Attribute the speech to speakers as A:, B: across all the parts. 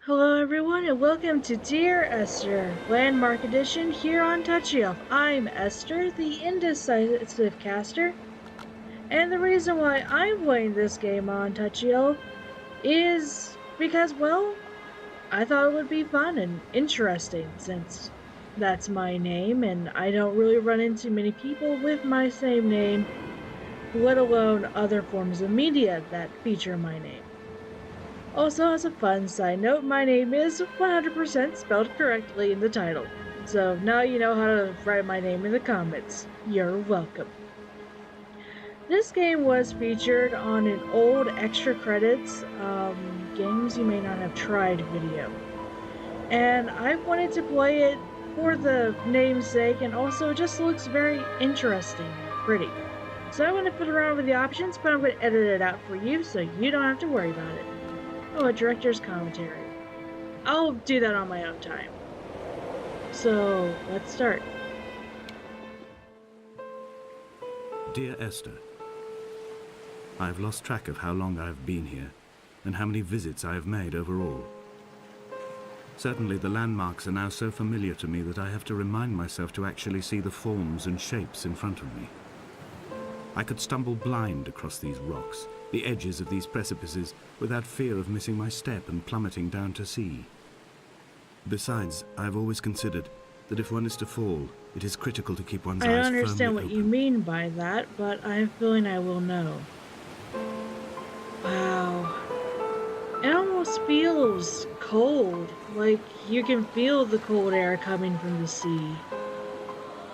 A: Hello everyone and welcome to Dear Esther, Landmark Edition here on Touchy Elf. I'm Esther, the indecisive caster, and the reason why I'm playing this game on Touchy Elf is because, well, I thought it would be fun and interesting since that's my name and I don't really run into many people with my same name, let alone other forms of media that feature my name. Also, as a fun side note, my name is 100% spelled correctly in the title. So now you know how to write my name in the comments. You're welcome. This game was featured on an old extra credits games you may not have tried video. And I wanted to play it for the namesake, and also it just looks very interesting and pretty. So I want to put around with the options, but I'm going to edit it out for you so you don't have to worry about it. Oh, a director's commentary. I'll do that on my own time. So, let's start.
B: Dear Esther, I have lost track of how long I have been here and how many visits I have made overall. Certainly the landmarks are now so familiar to me that I have to remind myself to actually see the forms and shapes in front of me. I could stumble blind across these rocks, the edges of these precipices, without fear of missing my step and plummeting down to sea. Besides, I have always considered that if one is to fall, it is critical to keep one's eyes firmly open.
A: I don't understand what you mean by that, but I have a feeling I will know. Wow. It almost feels cold, like you can feel the cold air coming from the sea.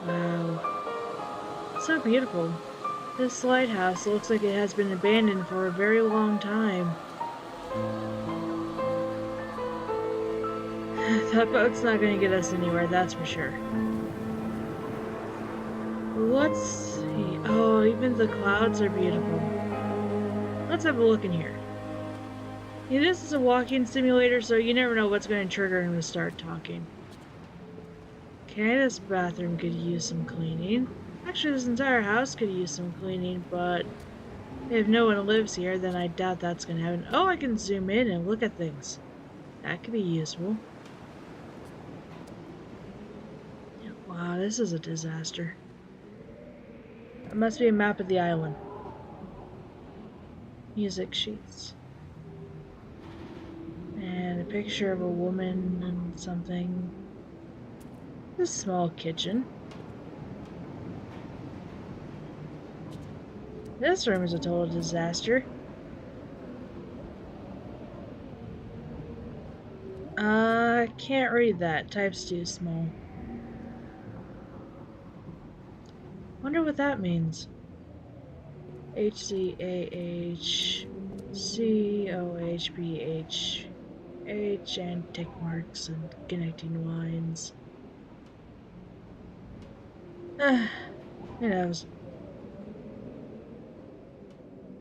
A: Wow. So beautiful. This lighthouse looks like it has been abandoned for a very long time. That boat's not going to get us anywhere, that's for sure. Let's see. Oh, even the clouds are beautiful. Let's have a look in here. Yeah, this is a walking simulator, so you never know what's going to trigger him to start talking. Okay, this bathroom could use some cleaning. Actually, this entire house could use some cleaning, but if no one lives here, then I doubt that's going to happen. Oh, I can zoom in and look at things. That could be useful. Wow, this is a disaster. It must be a map of the island. Music sheets. And a picture of a woman and something. A small kitchen. This room is a total disaster. I can't read that. Type's too small. Wonder what that means. HCAHCOHPH and tick marks and connecting lines. Who knows?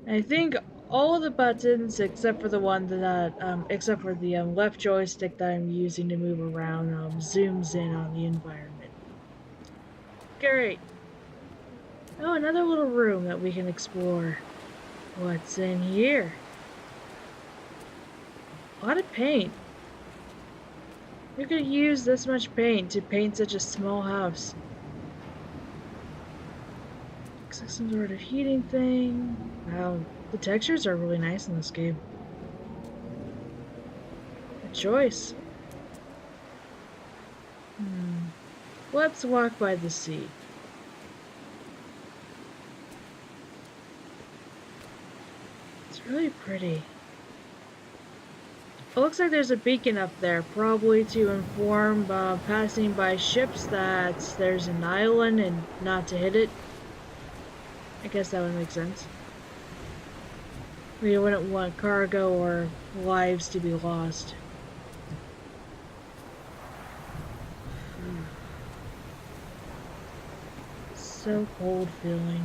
A: I think all the buttons except for the one that except for the left joystick that I'm using to move around zooms in on the environment. Great. Oh, another little room that we can explore. What's in here? A lot of paint. Who could use this much paint to paint such a small house? Looks like some sort of heating thing. Wow, the textures are really nice in this game. A choice. Let's walk by the sea. It's really pretty. It looks like there's a beacon up there, probably to inform passing by ships that there's an island and not to hit it. I guess that would make sense. We wouldn't want cargo or lives to be lost. So cold feeling.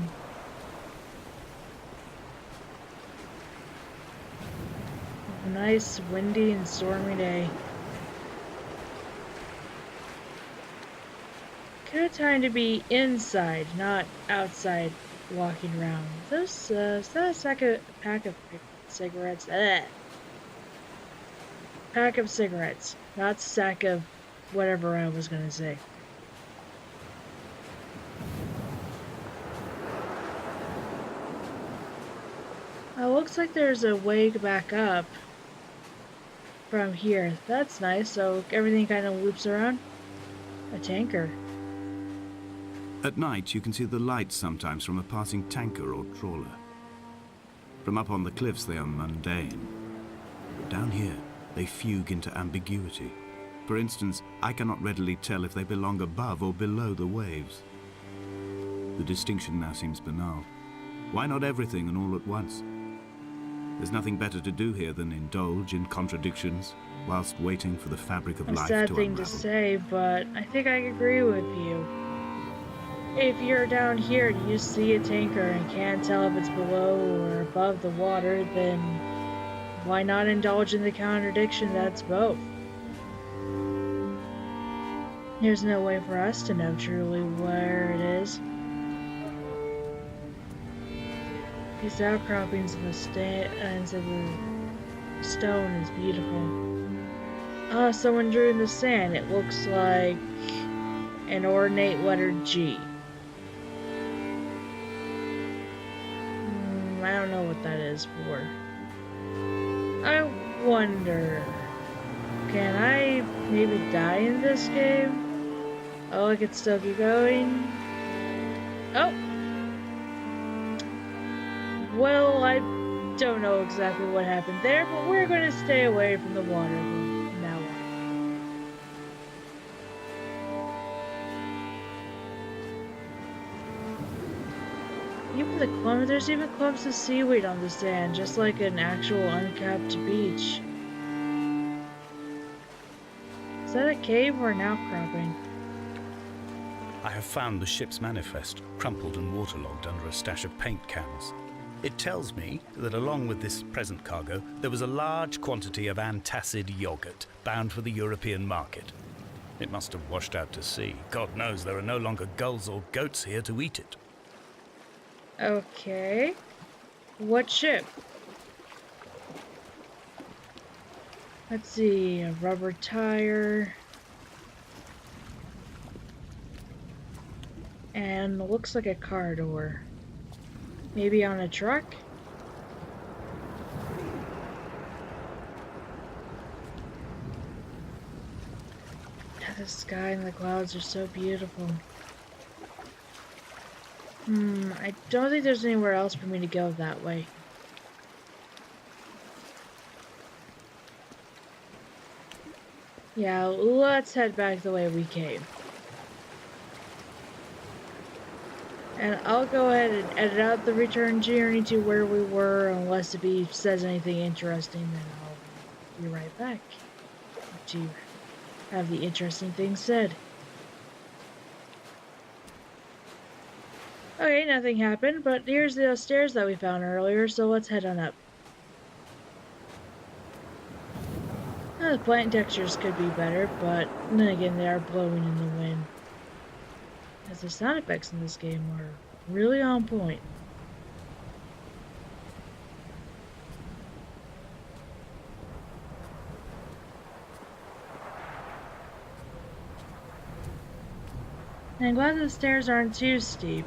A: A nice windy and stormy day. Good time to be inside, not outside walking around. Is that a pack of cigarettes? Ugh. pack of cigarettes, not sack of whatever I was gonna say. Looks like there's a way back up from here. That's nice, so everything kind of loops around. A tanker.
B: At night, you can see the lights sometimes from a passing tanker or trawler. From up on the cliffs, they are mundane. But down here, they fugue into ambiguity. For instance, I cannot readily tell if they belong above or below the waves. The distinction now seems banal. Why not everything and all at once? There's nothing better to do here than indulge in contradictions whilst waiting for the fabric of life to unravel.
A: A sad thing to say, but I think I agree with you. If you're down here and you see a tanker and can't tell if it's below or above the water, then why not indulge in the contradiction that's both? There's no way for us to know truly where it is. These outcroppings of the stone is beautiful. Someone drew in the sand. It looks like an ornate letter G. I don't know what that is for. I wonder, can I maybe die in this game? Oh, I could still keep going. Oh! Well, I don't know exactly what happened there, but we're going to stay away from the water from now on. There's even clumps of seaweed on the sand, just like an actual uncapped beach. Is that a cave or an outcropping?
B: I have found the ship's manifest, crumpled and waterlogged under a stash of paint cans. It tells me that along with this present cargo, there was a large quantity of antacid yogurt bound for the European market. It must have washed out to sea. God knows there are no longer gulls or goats here to eat it.
A: Okay. What ship? Let's see, a rubber tire. And looks like a car door. Maybe on a truck? The sky and the clouds are so beautiful. I don't think there's anywhere else for me to go that way. Yeah, let's head back the way we came. And I'll go ahead and edit out the return journey to where we were, unless if he says anything interesting, then I'll be right back to have the interesting things said. Okay, nothing happened, but here's the stairs that we found earlier, so let's head on up. The plant textures could be better, but then again, they are blowing in the wind. As the sound effects in this game are really on point. And I'm glad the stairs aren't too steep.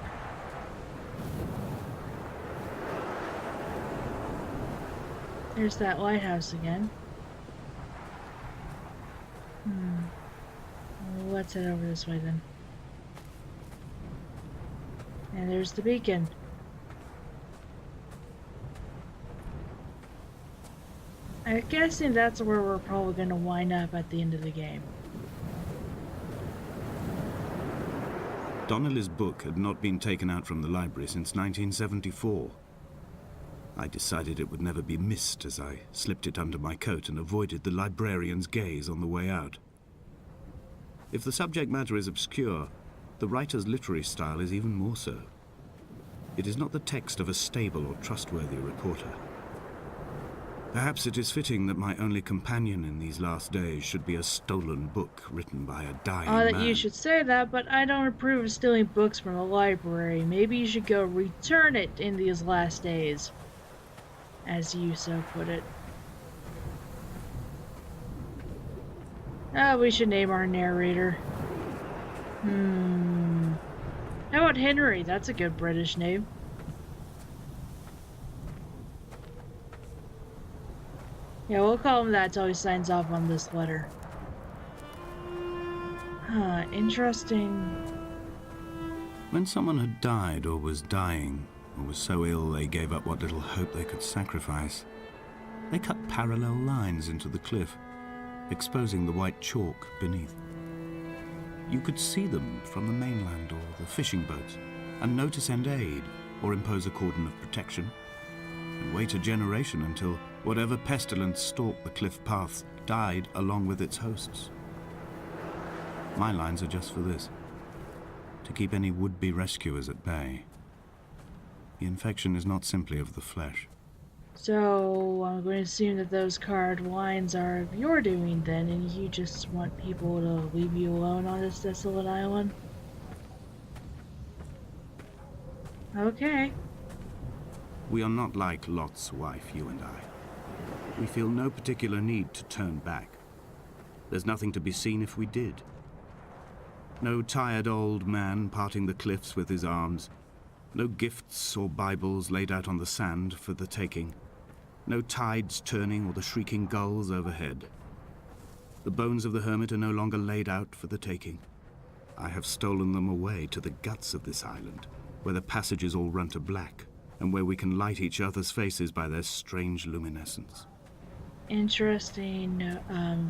A: There's that lighthouse again. Well, let's head over this way then. And there's the beacon. I'm guessing that's where we're probably going to wind up at the end of the game.
B: Donnelly's book had not been taken out from the library since 1974. I decided it would never be missed as I slipped it under my coat and avoided the librarian's gaze on the way out. If the subject matter is obscure, the writer's literary style is even more so. It is not the text of a stable or trustworthy reporter. Perhaps it is fitting that my only companion in these last days should be a stolen book written by a dying man.
A: That you should say that, but I don't approve of stealing books from a library. Maybe you should go return it in these last days, as you so put it. We should name our narrator. How about Henry? That's a good British name. Yeah, we'll call him that until he signs off on this letter. Interesting.
B: When someone had died or was dying, or was so ill they gave up what little hope they could sacrifice, they cut parallel lines into the cliff, exposing the white chalk beneath. You could see them from the mainland or the fishing boats, and know to send aid or impose a cordon of protection, and wait a generation until whatever pestilence stalked the cliff paths died along with its hosts. My lines are just for this, to keep any would-be rescuers at bay. The infection is not simply of the flesh.
A: So I'm going to assume that those carved lines are of your doing then, and you just want people to leave you alone on this desolate island? Okay.
B: We are not like Lot's wife, you and I. We feel no particular need to turn back. There's nothing to be seen if we did. No tired old man parting the cliffs with his arms. No gifts or Bibles laid out on the sand for the taking. No tides turning or the shrieking gulls overhead. The bones of the hermit are no longer laid out for the taking. I have stolen them away to the guts of this island, where the passages all run to black, and where we can light each other's faces by their strange luminescence.
A: Interesting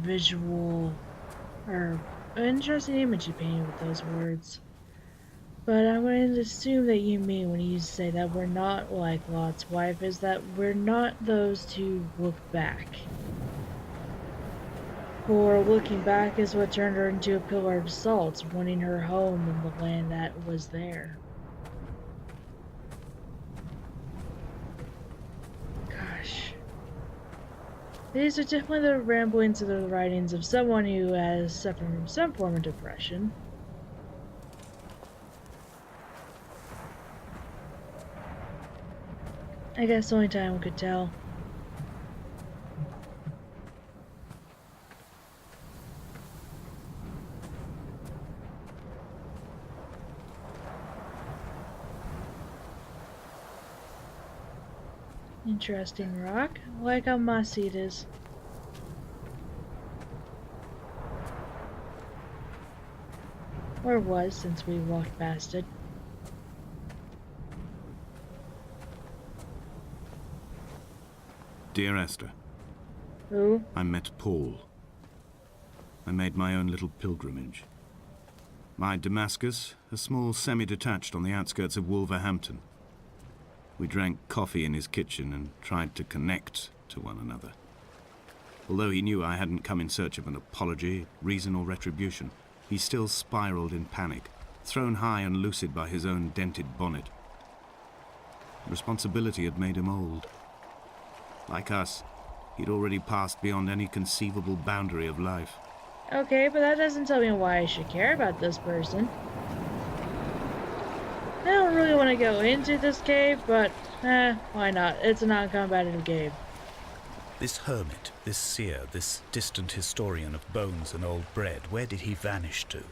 A: visual, or interesting image you painted with those words. But I'm going to assume that you mean when you say that we're not like Lot's wife is that we're not those to look back. For looking back is what turned her into a pillar of salt, wanting her home in the land that was there. Gosh. These are definitely the ramblings of the writings of someone who has suffered from some form of depression. I guess only time could tell. Interesting rock. Like how mossy it is. Or was, since we walked past it.
B: Dear Esther.
A: Who?
B: I met Paul. I made my own little pilgrimage. My Damascus, a small semi-detached on the outskirts of Wolverhampton. We drank coffee in his kitchen and tried to connect to one another. Although he knew I hadn't come in search of an apology, reason or retribution, he still spiraled in panic, thrown high and lucid by his own dented bonnet. Responsibility had made him old. Like us, he'd already passed beyond any conceivable boundary of life.
A: Okay, but that doesn't tell me why I should care about this person. I don't really want to go into this cave, but why not? It's a non-combative cave.
C: This hermit, this seer, this distant historian of bones and old bread, where did he vanish to?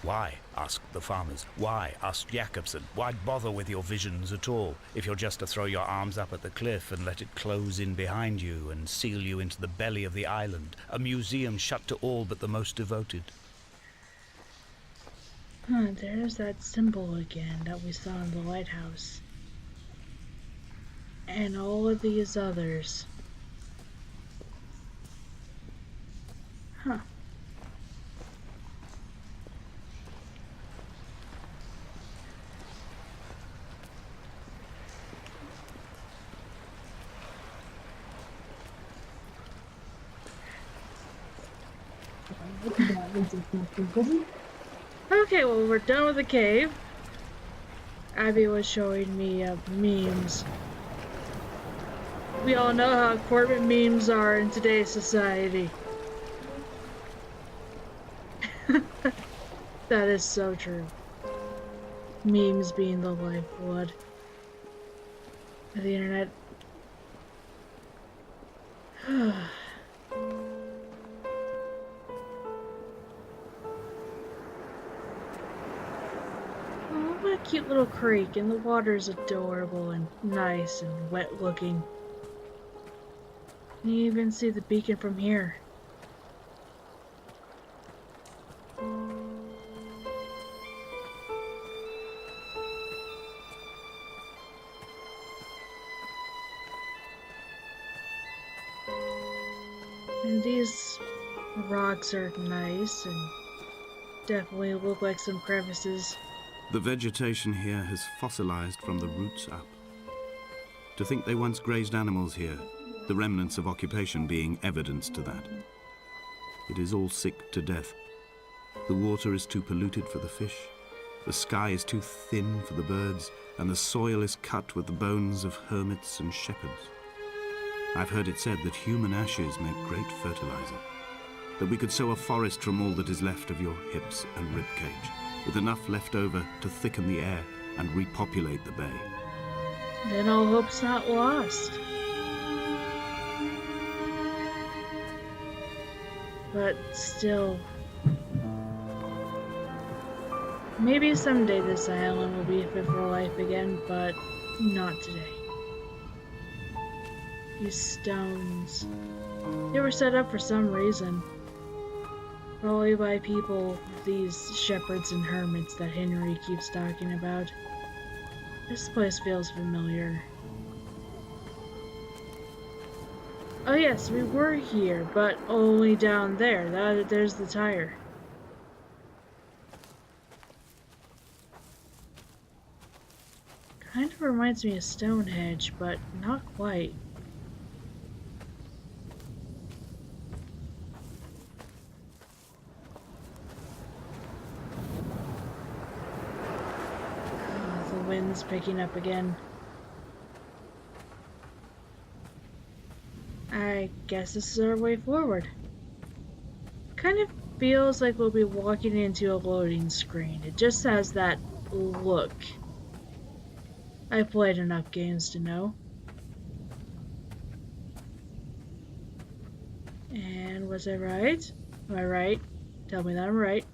C: Why, asked the farmers. Why, asked Jakobsen. Why bother with your visions at all, if you're just to throw your arms up at the cliff and let it close in behind you and seal you into the belly of the island, a museum shut to all but the most devoted?
A: There's that symbol again that we saw in the lighthouse. And all of these others. Huh. Okay, well, we're done with the cave. Abby was showing me memes. We all know how corporate memes are in today's society. That is so true. Memes being the lifeblood of the internet. a cute little creek, and the water's adorable and nice and wet looking. You even see the beacon from here. And these rocks are nice and definitely look like some crevices.
B: The vegetation here has fossilized from the roots up. To think they once grazed animals here, the remnants of occupation being evidence to that. It is all sick to death. The water is too polluted for the fish, the sky is too thin for the birds, and the soil is cut with the bones of hermits and shepherds. I've heard it said that human ashes make great fertilizer, that we could sow a forest from all that is left of your hips and ribcage, with enough left over to thicken the air and repopulate the bay.
A: Then all hope's not lost. But still, maybe someday this island will be fit for life again, but not today. These stones, they were set up for some reason. Probably by people, these shepherds and hermits that Henry keeps talking about. This place feels familiar. Oh yes, we were here, but only down there. There's the tire. Kind of reminds me of Stonehenge, but not quite. Oh, the wind's picking up again. I guess this is our way forward. Kind of feels like we'll be walking into a loading screen. It just has that look. I've played enough games to know. And was I right? Am I right? Tell me that I'm right.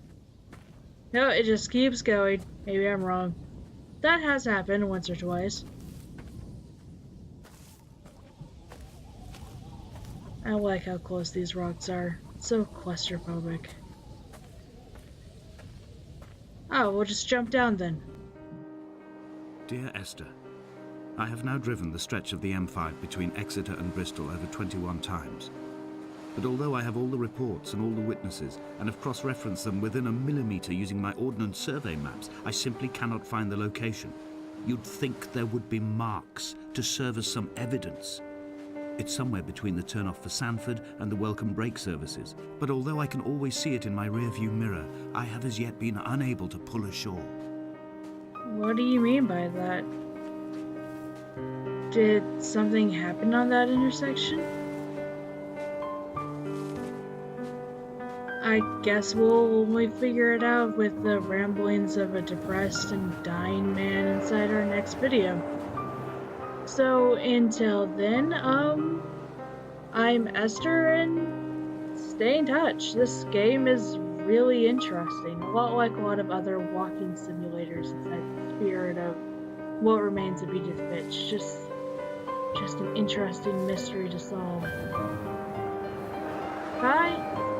A: No, it just keeps going. Maybe I'm wrong. That has happened once or twice. I like how close these rocks are. It's so claustrophobic. Oh, we'll just jump down then.
B: Dear Esther, I have now driven the stretch of the M5 between Exeter and Bristol over 21 times. But although I have all the reports and all the witnesses, and have cross-referenced them within a millimetre using my Ordnance Survey maps, I simply cannot find the location. You'd think there would be marks to serve as some evidence. It's somewhere between the turn-off for Sanford and the welcome brake services, but although I can always see it in my rear-view mirror, I have as yet been unable to pull ashore.
A: What do you mean by that? Did something happen on that intersection? I guess we'll only figure it out with the ramblings of a depressed and dying man inside our next video. So until then, I'm Esther, and stay in touch. This game is really interesting, a lot like a lot of other walking simulators inside the spirit of What Remains of Edith Finch. Just an interesting mystery to solve. Bye!